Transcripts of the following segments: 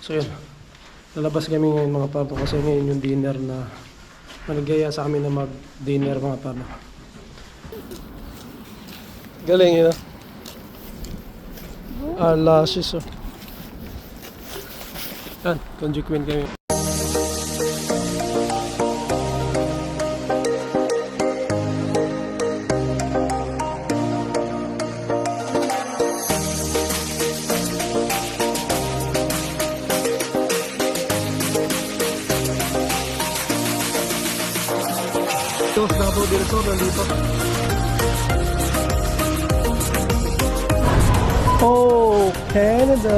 So yun, lalabas kami ngayon mga pato kasi ngayon yung dinner na nagaya sa amin na mag-dinner mga pato. Galing yun. Lashes oh. Yan, conjuquin kami. Dos Davao del Sur nandito. Oh, Canada!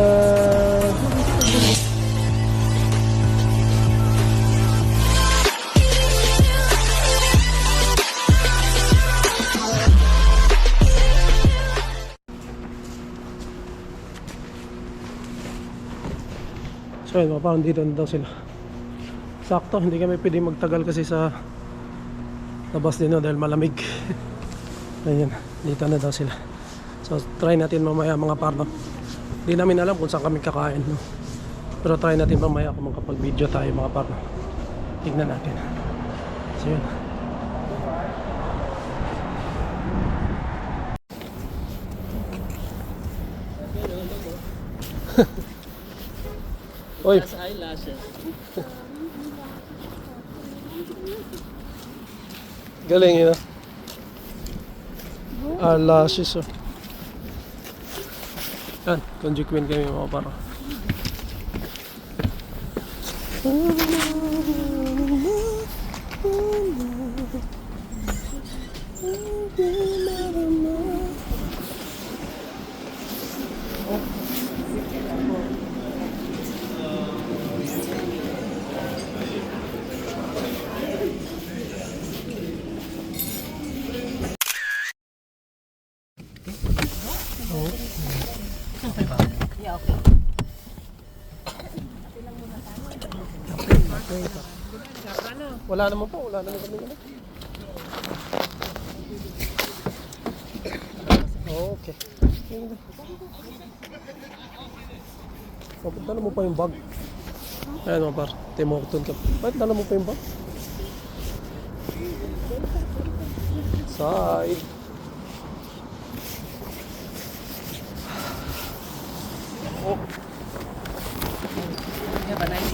So yun, parang dito na daw sila. Sakto, hindi kami pwede magtagal kasi sa labas din dahil malamig. Ayan, dito na daw sila. So try natin mamaya mga parno. Hindi namin alam kung saan kami kakain, no? Pero try natin mamaya kung makapag-video tayo mga parno. Tignan natin. So yun. Oy. Eyelashes. Galing yun. Lashes oh. Yan, conjuquin kami mga para. Yeah, okay. Wala naman po, wala naman kami naman. Okay. Bakit dala mo pa yung bag? Ayan mga par, timokton ka. Bakit dala mo pa yung bag? Side. Oh. Yeah, ba nice?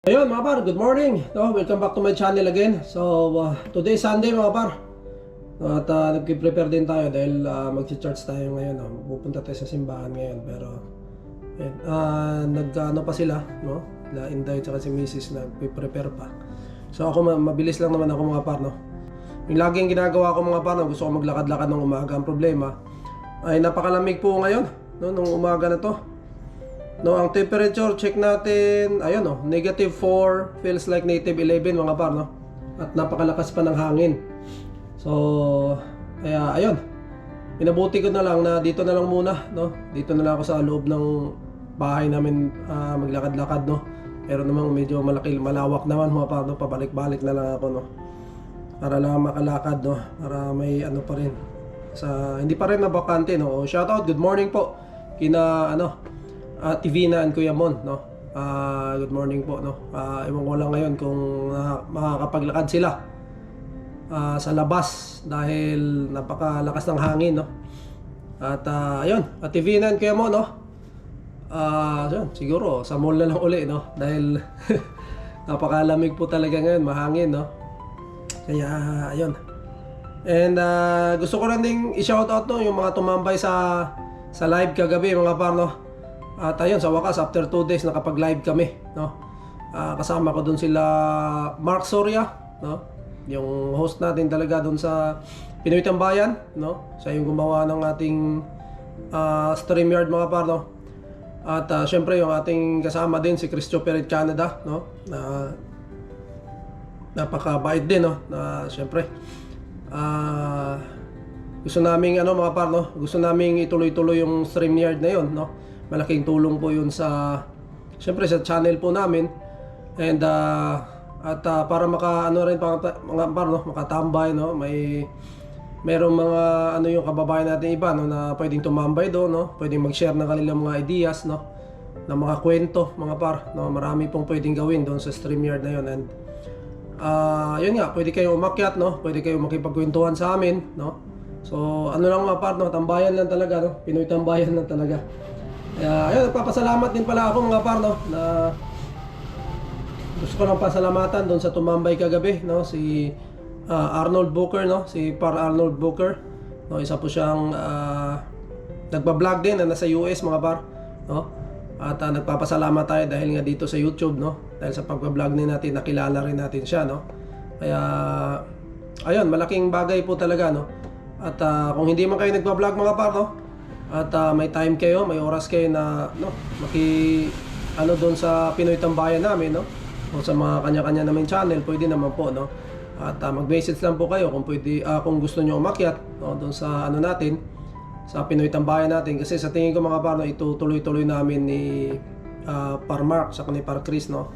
Ayun mga par, good morning. Welcome back to my channel again. So today is Sunday mga par. At nagki-prepare din tayo dahil magsi-church tayo ngayon. Pupunta tayo sa simbahan ngayon pero nag-ano pa sila, no? La Inday at si Mrs. nagpi-prepare pa. So ako mabilis lang naman ako mga par, no? Yung laging ginagawa ko mga par, no? Gusto ko maglakad-lakad ng umaga. Ang problema ay napakalamig po ngayon, no? Nung umaga na to. No, ang temperature check natin, ayun no, -4, feels like -11 mga par, no? At napakalakas pa ng hangin. So, kaya ayun. Pinabuti ko na lang na dito na lang muna, no? Dito na lang ako sa loob ng bahay namin maglakad-lakad, no? Pero namang medyo malawak naman mga par, no? Pabalik-balik na lang ako, no? Para lang makalakad, no? Para may ano pa rin sa hindi pa rin nabakante, no? Shout out, good morning po kina Tivina and Kuya Mon, no? Good morning po, no? Ewan ko lang ngayon kung makakapaglakad sila sa labas dahil napakalakas ng hangin, no? At ayun, Tivina and Kuya Mon, no? Siguro sa mall na lang uli, no? Dahil napakalamig po talaga ngayon, mahangin, no? Kaya ayun. And gusto ko rin ding i-shoutout, no, yung mga tumambay sa live kagabi mga par, no? At ayun, sa wakas, after 2 days nakapag-live kami, no? Kasama ko dun sila Mark Soria, no? Yung host natin talaga dun sa Pinoy Tambayan, no? Siya yung gumawa ng ating StreamYard mga par, no? At syempre yung ating kasama din si Christopher Canada, no? Napakabait din, no? Syempre gusto naming mga par, no? Gusto naming ituloy-tuloy yung StreamYard na yun, no? malaking tulong po yun sa, syempre sa channel po namin. And para ano rin mga par, no, makatambay, no, merong mga ano yung kababayan natin iba, no, na pwedeng tumambay doon, no, pwedeng mag-share ng kanilang mga ideas, no, ng mga kwento, mga par, no, marami pong pwedeng gawin doon sa StreamYard na yun. And yun nga, pwede kayo umakyat, no, pwede kayo makipagkwentuhan sa amin, no. So ano lang mga par, no, tambayan lang talaga, no, Pinoy tambayan lang talaga. Kaya ayun, nagpapasalamat din pala ako mga par, no, na gusto ko lang pasalamatan doon sa tumambay kagabi, no, si Arnold Booker, no, si Par Arnold Booker, no, isa po siyang nagba-vlog din na nasa US mga par, no. At nagpapasalamat tayo dahil nga dito sa YouTube, no, dahil sa pagba-vlog din natin nakilala rin natin siya, no. Kaya ayun, malaking bagay po talaga, no. At kung hindi man kayo nagba-vlog mga par, no, at may time kayo, may oras kayo na, no, ano doon sa Pinoy Tambayan namin, no, o sa mga kanya-kanya namin channel, pwede naman po, no. At mag-message lang po kayo kung pwede, kung gusto nyo umakyat, no, doon sa ano natin, sa Pinoy Tambayan natin. Kasi sa tingin ko mga par, no, ito tuloy-tuloy namin ni Par Mark sa ni Par Chris, no,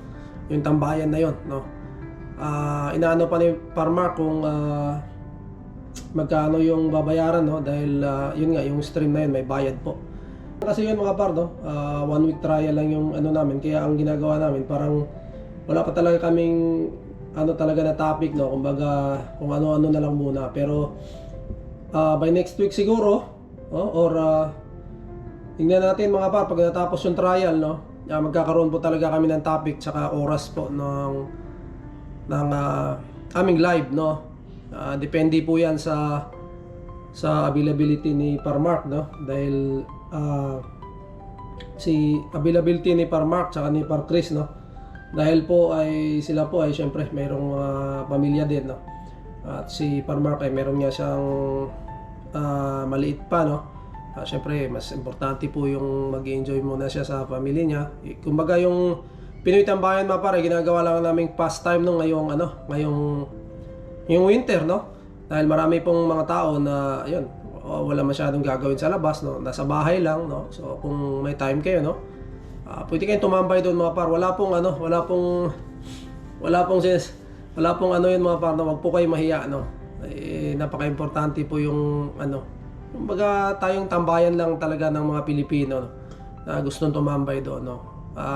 yung tambayan na yon, no. Inaano pa ni Par Mark kung magkano yung babayaran, no, dahil yun nga, yung stream na yun may bayad po. Kasi yun mga par, no, 1 week trial lang yung ano namin, kaya ang ginagawa namin parang wala pa talaga kaming ano talaga na topic, no, kumbaga kung ano-ano na lang muna. Pero by next week siguro, or tingnan natin mga par, pag natapos yung trial, no, magkakaroon po talaga kami ng topic tsaka oras po ng aming live, no. Depende po yan sa availability ni Par Mark, no, dahil si availability ni Par Mark tsaka ni Par Chris, no, dahil po ay sila po ay syempre mayroong pamilya din, no. At si Par Mark ay meron niya siyang maliit pa, no. Syempre mas importante po yung mag-enjoy muna siya sa pamilya niya. Kumbaga yung Pinoy Tambayan mga par, ginagawa lang naming pastime no ngayong winter, no. Dahil marami pong mga tao na ayun, wala masyadong gagawin sa labas, no. Nasa bahay lang, no. So kung may time kayo, no, pwede kayong tumambay doon mga par. Wala pong ano yun mga par, no? Wag po kayo mahiya, no. Napaka-importante po yung ano, kumbaga tayong tambayan lang talaga ng mga Pilipino, no, na gustong tumambay doon, no.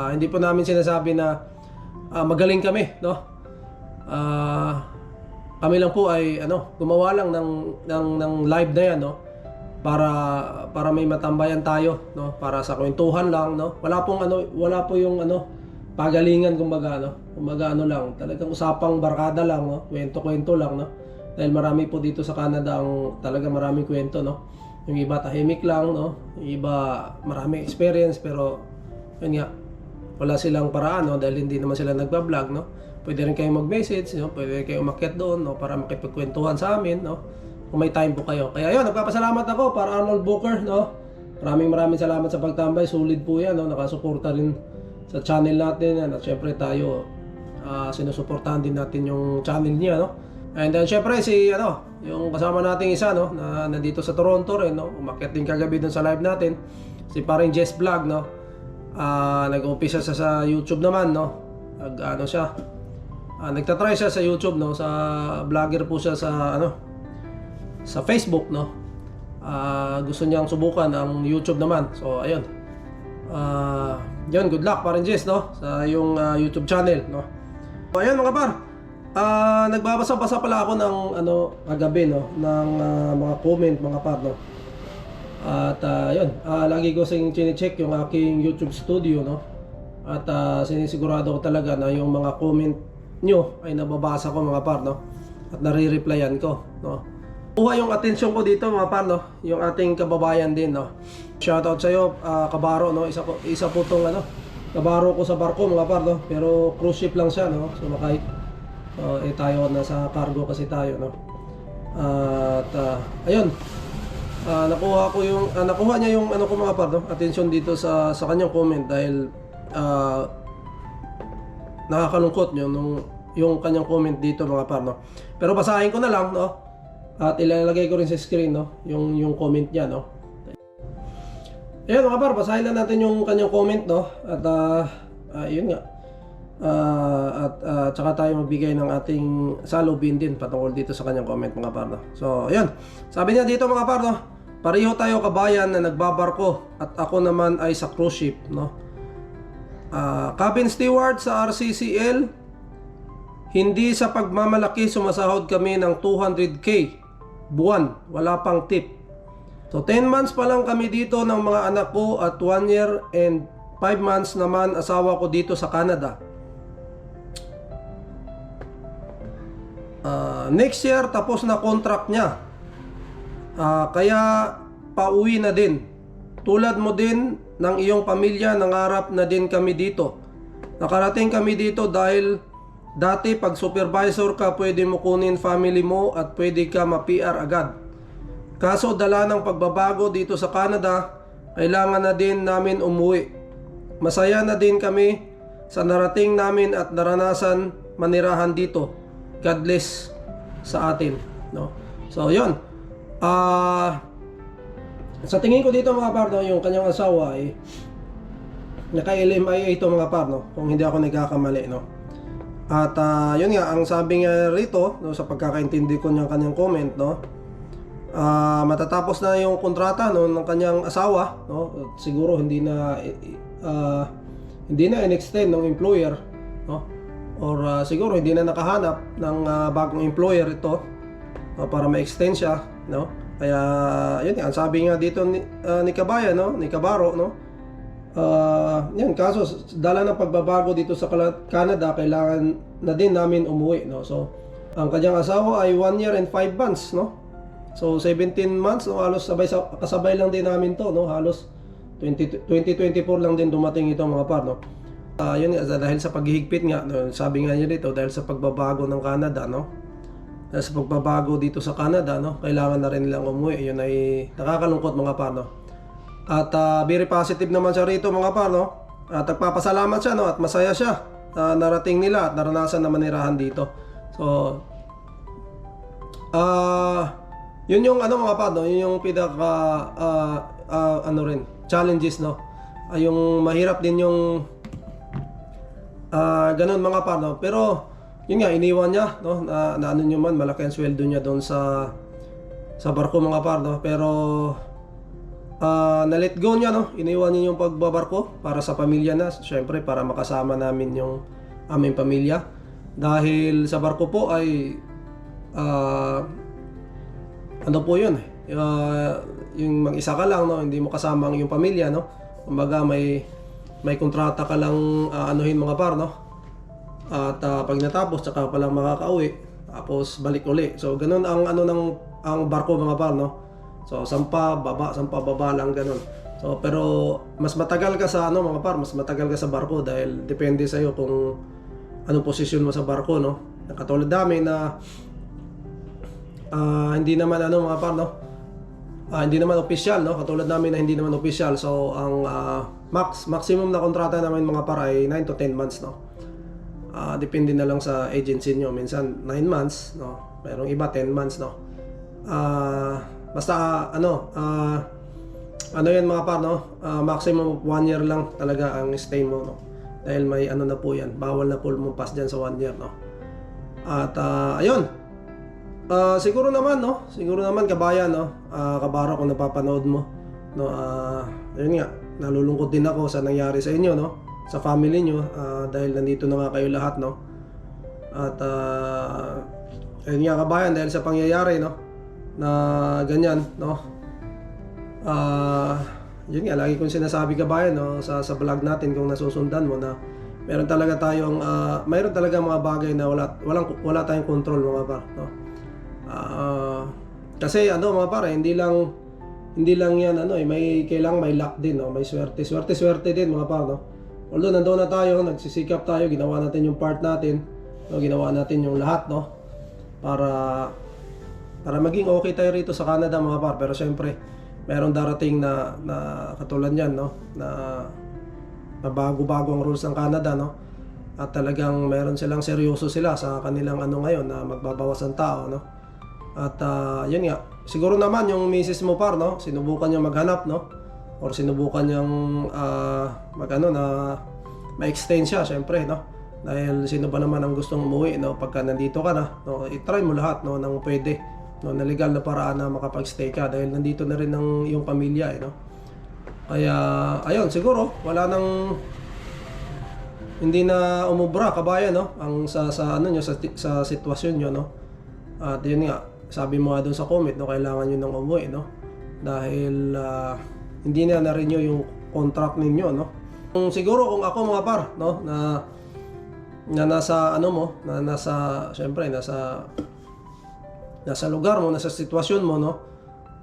Hindi po namin sinasabi na magaling kami, no. Kami lang po ay ano, gumawa lang ng live na yan, no, para may matambayan tayo, no, para sa kwentuhan lang, no. Wala po yung ano, pagalingan, kumbaga, no. Kumbaga ano lang, talagang usapang barkada lang, no, kwento-kwento lang, no. Dahil marami po dito sa Canada ang talaga maraming kwento, no. Yung iba tahimik lang, no. Yung iba maraming experience, pero yun nga, wala silang paraan, no, dahil hindi naman sila nagba-vlog, no. Pwede rin kayong mag-message, no? Pwede kayong umakyat doon, no, para makipagkwentuhan sa amin, no, kung may time po kayo. Kaya yun, nagpapasalamat ako para Arnold Booker, no. Maraming salamat sa pagtambay. Solid po yan, no. Nakasuporta rin sa channel natin yan. At syempre tayo, sinusuportahan din natin yung channel niya, no. And then syempre yung kasama nating isa, no, na nandito sa Toronto rin, no. Umakyat din kagabi dun sa live natin, si paring Jess Vlog, no. Nag-umpisa siya sa YouTube naman, no. Nagtatry siya sa YouTube, no. Sa vlogger po siya sa Facebook, no. Gusto niyang subukan ang YouTube naman. So ayun. Yun, good luck paring Jess, no, sa yung YouTube channel, no. So ayun mga par. Nagbabasa-basa pala ako ng kagabi, no, ng mga comment mga par, no. At yun, lagi ko chine-check yung aking YouTube studio, no. At sinisigurado ko talaga na yung mga comment nyo ay nababasa ko mga par, no. At nare-replyan ko, no. Kuha yung atensyon ko dito mga par, no, yung ating kababayan din, no. Shoutout sa iyo, Kabaro, no. Isa po tong Kabaro ko sa barko mga par, no. Pero cruise ship lang siya, no. Sumakay. Tayo nasa cargo kasi tayo, no. At ayun. Nakuha niya yung ko mga par, no. Atensyon dito sa kanyang comment dahil nakakalungkot yung kanyang comment dito mga par, no. Pero basahin ko na lang, no. At ilalagay ko rin sa screen, no, yung comment niya, no. Ayan mga par, basahin na natin yung kanyang comment, no? At yun nga. Tsaka tayo magbigay ng ating salubin din patungkol dito sa kanyang comment mga par, no? So, ayan. Sabi niya dito mga par, no? Pareho tayo kabayan na nagbabarko at ako naman ay sa cruise ship, no? Cabin steward sa RCCL, hindi sa pagmamalaki sumasahod kami ng 200k buwan, wala pang tip. So 10 months pa lang kami dito ng mga anak ko at 1 year and 5 months naman asawa ko dito sa Canada. Next year tapos na contract niya. Kaya pauwi na din. Tulad mo din ng iyong pamilya, nangarap na din kami dito. Nakarating kami dito dahil dati pag supervisor ka pwede mo kunin family mo at pwede ka ma-PR agad. Kaso dala ng pagbabago dito sa Canada, kailangan na din namin umuwi. Masaya na din kami sa narating namin at naranasan manirahan dito. God bless sa atin, no? So, yun. Sa tingin ko dito mga par, no, yung kanyang asawa ay naka-LMIA ito mga par, no? Kung hindi ako nagkakamali, no? At yun nga, ang sabi nga rito, no, sa pagkakaintindi ko ng kanyang comment, no? Matatapos na yung kontrata, no, ng kanyang asawa, no? Siguro hindi na in-extend ng employer, no? Or siguro hindi na nakahanap ng bagong employer ito, para ma-extend siya, no? Kaya yun nga, sabi nga dito ni Kabayan, no, ni Kabaro, no? Yan, kaso dala ng pagbabago dito sa Canada, kailangan na din namin umuwi, no? So ang kanyang asawa ay 1 year and 5 months, no? So 17 months, no? Halos kasabay lang din namin to, no? Halos 2024 lang din dumating ito mga par, no? Yun nga, dahil sa paghihigpit nga, no? Sabi nga niya dito, dahil sa pagbabago ng Canada, no? Dahil sa pagbabago dito sa Canada, no? Kailangan na rin nilang umuwi. Yun ay nakakalungkot mga par, no? At very positive naman siya rito mga par, no? At nagpapasalamat siya, no? At masaya siya narating nila at naranasan na manirahan dito. So yun yung ano mga par, no? Yun yung pinaka ano rin, challenges, no? Yung mahirap din yung ganun mga par, no? Pero yun nga, iniwan niya, no? Na ano nyo man, malaki ang sweldo niya doon sa barko mga par, no? Pero na-let go niya, no? Iniwan niya yung pagbabarko para sa pamilya na. Siyempre, para makasama namin yung aming pamilya. Dahil sa barko po ay ano po yun? Yung mag-isa ka lang, no? Hindi mo kasama ang iyong pamilya, no? Kumbaga may kontrata ka lang anuhin mga par, no? At pag natapos, tsaka pa lang makakauwi. Tapos balik uli. So, ganun ang ano ng ang barko mga par, no? So, sampa baba lang ganun. So, pero mas matagal ka sa ano mga par, mas matagal ka sa barko dahil depende sa iyo kung anong posisyon mo sa barko, no? Katulad namin na hindi naman ano mga par, no? Hindi naman official, no? Katulad namin na hindi naman official. So, ang maximum na kontrata namin mga par ay 9 to 10 months, no? Depende na lang sa agency nyo. Minsan 9 months, no? Merong iba 10 months, no? Basta ano yan mga par, no? Maximum 1 year lang talaga ang stay mo, no? Dahil may ano na po yan, bawal na po lumampas dyan sa 1 year, no? At ayun, siguro naman, no? Siguro naman kabayan, no? Kabaro, kung napapanood mo, no? Ayun nga, nalulungkot din ako sa nangyari sa inyo, no? Sa family nyo, dahil nandito na nga kayo lahat, no? At ayun nga kabayan, dahil sa pangyayari, no? Na ganyan, no? Yun nga, lagi kong sinasabi kabayan, no? Sa vlog natin, kung nasusundan mo, na meron talaga tayong mayroon talaga mga bagay na wala tayong control mga par, no? Kasi ano mga par, hindi lang yan ano, may kailangan may luck din, no? May swerte din mga par, no? Although nandoon na tayo, nagsisikap tayo, ginawa natin yung part natin, no? Ginawa natin yung lahat, no? Para maging okay tayo rito sa Canada mga par. Pero syempre, meron darating na katulad yan, no? Na bago-bago ang rules ng Canada, no? At talagang meron silang seryoso sila sa kanilang ano ngayon, na magbabawas ang tao, no? At yun nga, siguro naman yung misis mo par, no? Sinubukan niya maghanap, no? or sinubukan niyang mag-ano na ma-extend siya, syempre, no? Dahil sino ba naman ang gustong umuwi, no? Pagka nandito ka na, no? I-try mo lahat, no? Nang pwede, no? Na legal na paraan na makapag-stay ka dahil nandito na rin ang iyong pamilya, no? Kaya, ayun, siguro, wala nang hindi na umubra kabayan, no? Ang sa ano nyo, sa sitwasyon nyo, no? At yun nga, sabi mo nga doon sa comment, no? Kailangan nyo nang umuwi, no? Dahil hindi na na-renew yung contract ninyo, no? Siguro kung ako mga par, no? Na nasa ano mo, na nasa syempre nasa lugar mo, nasa sitwasyon mo, no?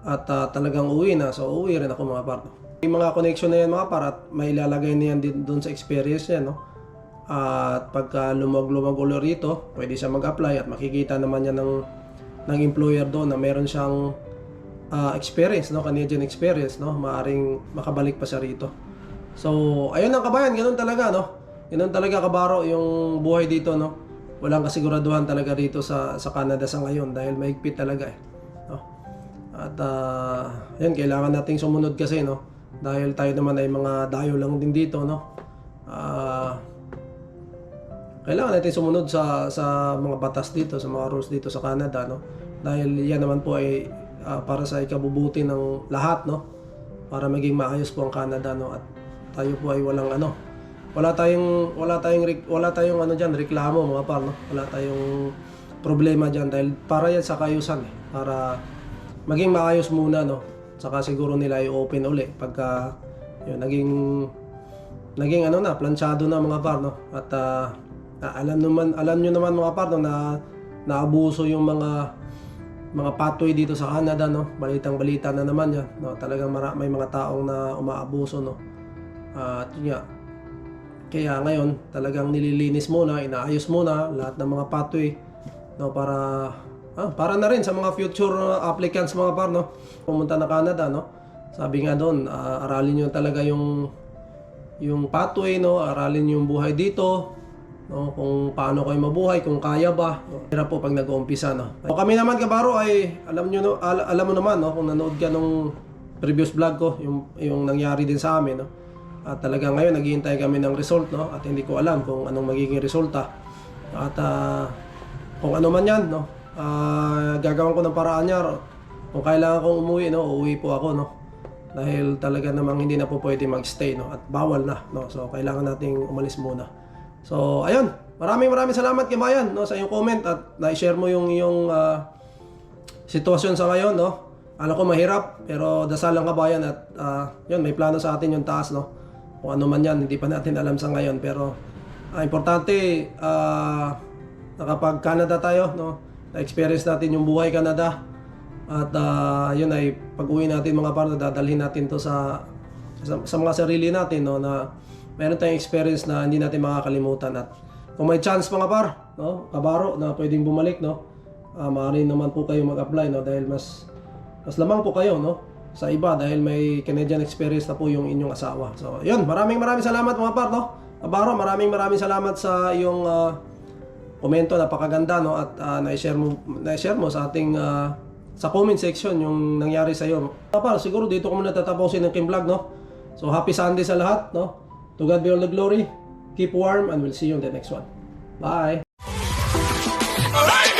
At talagang uwi na, so uwi rin ako mga par, no? Yung mga connection na yan mga par, at may ilalagay na yan din doon sa experience niya, no? At pagka lumag-lumag ulo rito, pwede siya mag-apply at makikita naman niya ng employer doon na meron siyang experience, no? Canadian experience, no? Maaring makabalik pa siya rito. So, ayun ang kabayan, ganoon talaga, no? Ganoon talaga kabaro yung buhay dito, no? Walang kasiguraduhan talaga dito sa Canada sa ngayon dahil mahigpit talaga, no? At yan, kailangan nating sumunod kasi, no? Dahil tayo naman ay mga dayo lang din dito, no? Kailangan natin sumunod sa mga batas dito, sa mga rules dito sa Canada, no? Dahil yan naman po ay para sa ikabubuti ng lahat, no? Para maging maayos po ang Canada, no? At tayo po ay walang ano, wala tayong ano diyan, reklamo mga par, no? Wala tayong problema diyan dahil para yan sa kaayusan, para maging maayos muna, no? Saka siguro nila i-open uli pagka yun, naging ano na, planchado na mga par, no? At alam nyo naman mga par, no, na naabuso yung mga pathway dito sa Canada, no? Balitang-balita na naman yan, no? Talagang may mga taong na umaabuso, no? At yun nga, kaya ngayon talagang nililinis muna, inaayos muna lahat ng mga pathway, no? Para na rin sa mga future applicants mga par, no? Pumunta na Canada, no? Sabi nga doon, aralin nyo talaga yung pathway, no? Aralin yung buhay dito, no? Kung paano kayo mabuhay, kung kaya ba. Hirap po pag nag-uumpisa, no? So, kami naman kabaro ay alam mo naman, no? Kung nanood ka nung previous vlog ko, yung nangyari din sa amin, no? At talaga ngayon naghihintay kami ng result, no? At hindi ko alam kung anong magiging resulta. At kung ano man yan, no? Gagawin ko ng paraan niya. Kung kailangan kong umuwi, no? Uuwi po ako, no? Dahil talaga namang hindi na po pwede magstay, no? At bawal na, no? So kailangan nating umalis muna. So ayun, maraming salamat kay Bayan, no? Sa iyong comment at na-share mo yung sitwasyon sa ngayon, no? Alam ko mahirap, pero dasal lang kabayan at yun, may plano sa atin yung taas, no? Kung ano man yan, hindi pa natin alam sa ngayon, pero importante nakapag Canada tayo, no? Na-experience natin yung buhay Canada at yun ay pag-uwi natin mga par, dadalhin natin to sa mga sarili natin, no? Na meron tayong experience na hindi natin makakalimutan. At kung may chance mga par, no? Kabaro na pwedeng bumalik, no? Maaari naman po kayo mag-apply, no? Dahil mas lamang po kayo, no? Sa iba dahil may Canadian experience na po yung inyong asawa. So, yun, maraming salamat mga par, no? Kabaro, maraming salamat sa iyong komento, napakaganda, no? At na-share mo sa ating sa comment section yung nangyari sa iyo. Par, siguro dito ko muna tatapusin ng Kim Vlog, no? So, happy Sunday sa lahat, no? To God be all the glory. Keep warm and we'll see you in the next one. Bye! Alright.